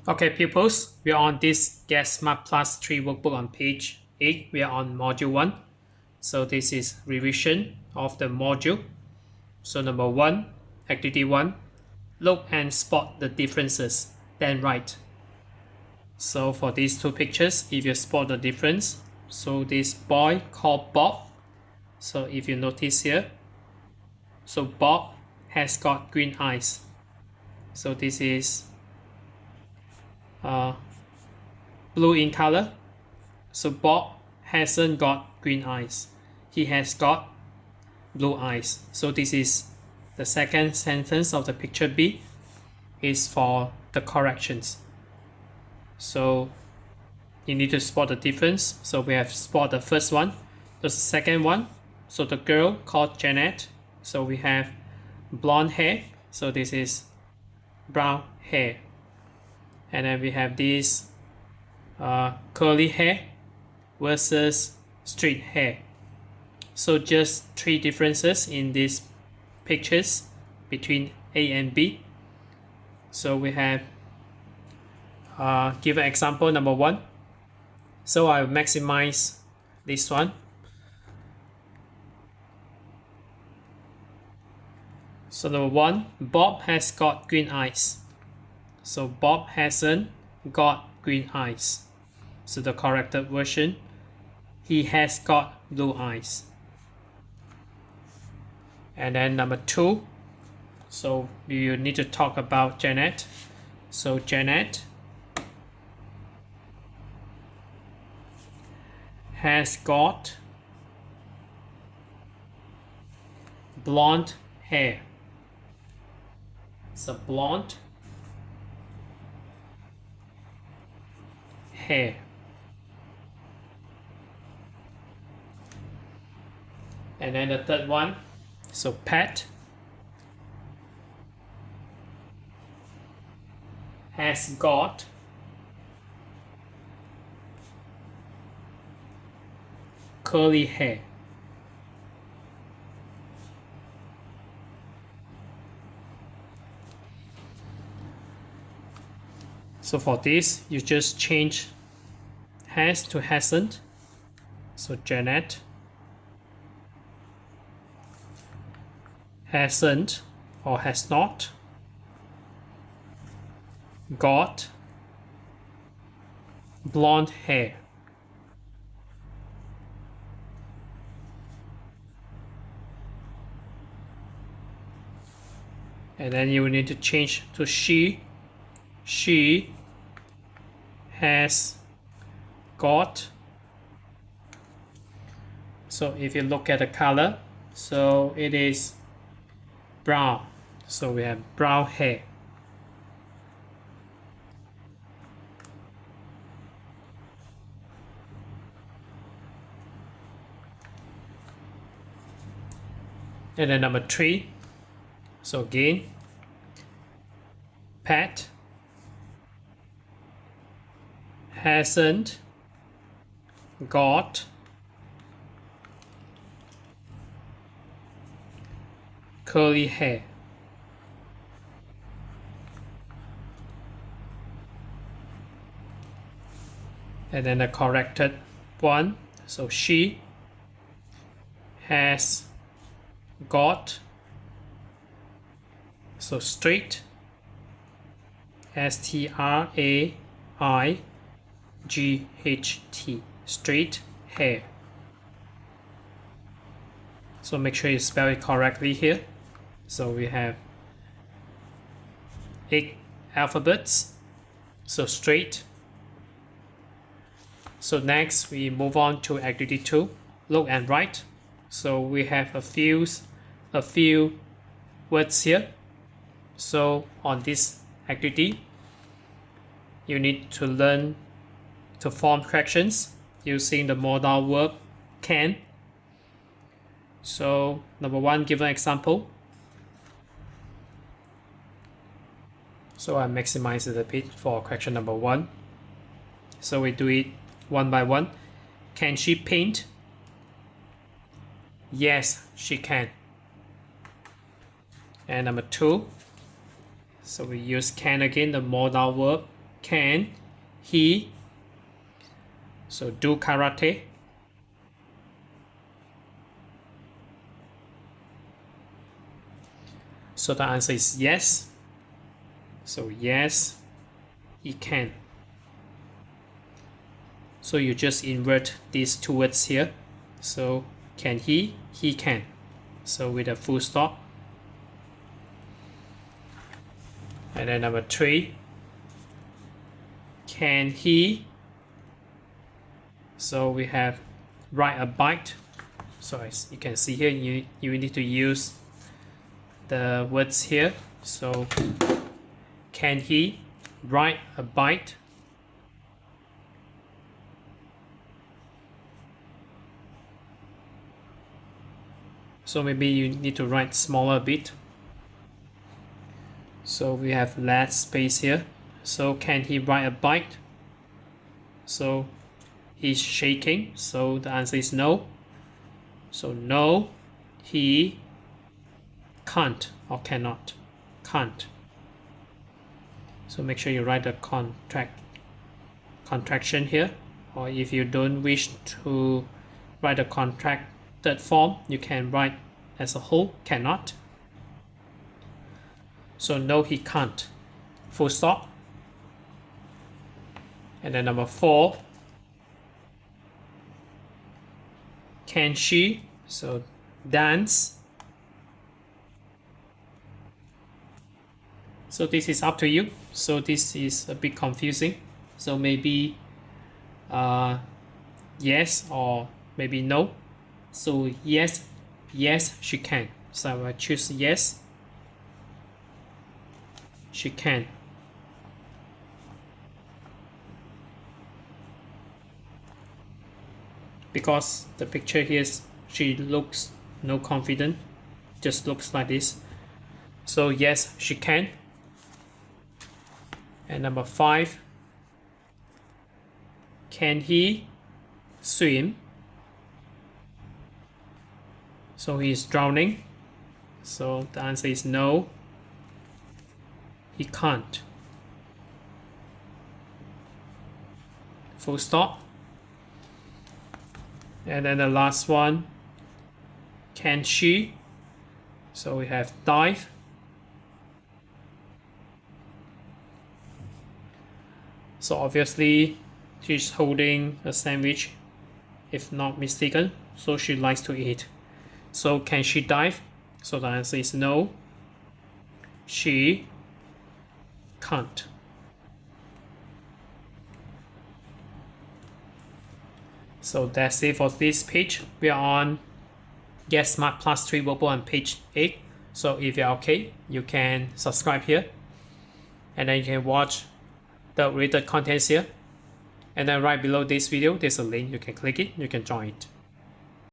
Okay, pupils, we are on this Get Smart Plus 3 workbook on page 8. We are on module 1. So this is revision of the module. So number 1, activity 1, look and spot the differences, then write. So for these two pictures, if you spot the difference, so this boy called Bob. So if you notice here, so Bob has got green eyes. So this is blue in color. So Bob hasn't got green eyes. He has got blue eyes. So this is the second sentence of the picture B is for the corrections. So you need to spot the difference. So we have spot the first one. The second one. So the girl called Janet. So we have blonde hair. So this is brown hair. And then we have this curly hair versus straight hair. So just three differences in these pictures between A and B. So we have give an example number 1. So I will maximize this one. So number 1, Bob has got green eyes. So Bob hasn't got green eyes. So the corrected version, he has got blue eyes. And then number 2, so you need to talk about Janet. So Janet has got blonde hair. So blonde hair. And then the third one, so Pat has got curly hair. So for this, you just change has to hasn't. So Janet hasn't or has not got blonde hair. And then you need to change to she. She has got. So if you look at the color, so it is brown. So we have brown hair. And then number 3, so again, Pat hasn't got curly hair. And then the corrected one, so she has got, so straight, S-T-R-A-I-G-H-T, straight hair. So make sure you spell it correctly here. So we have 8 alphabets, so straight. So next we move on to activity 2, look and write. So we have a few words here. So on this activity, you need to learn to form corrections using the modal verb can. So number 1, give an example. So I maximize it a bit for correction number 1. So we do it one by one. Can she paint? Yes, she can. And number 2, so we use can again, the modal verb can he so do karate? So the answer is yes. So yes, he can. So you just invert these two words here. So can he? He can. So with a full stop. And then number 3, can he? So we have ride a bike. So as you can see here, you need to use the words here. So can he ride a bike? So maybe you need to write smaller a bit. So we have less space here. So can he ride a bike? So he's shaking. So the answer is no. So no, he can't or cannot. Can't. So make sure you write the contraction here. Or if you don't wish to write the contracted form, you can write as a whole, cannot. So no, he can't. Full stop. And then number 4, can she? So dance. So this is up to you. So this is a bit confusing. So maybe yes or maybe no. So yes, she can. So I choose yes. She can. Because the picture here is she looks no confident, just looks like this. So yes, she can. And number 5, can he swim? So he is drowning. So the answer is no, he can't. Full stop. And then the last one, can she? So we have dive. So obviously she's holding a sandwich, if not mistaken. So she likes to eat. So can she dive? So the answer is no, she can't. So that's it for this page. We are on Get Smart Plus 3 Workbook on page 8. So if you're okay, you can subscribe here. And then you can watch the related contents here. And then right below this video, there's a link. You can click it, you can join it.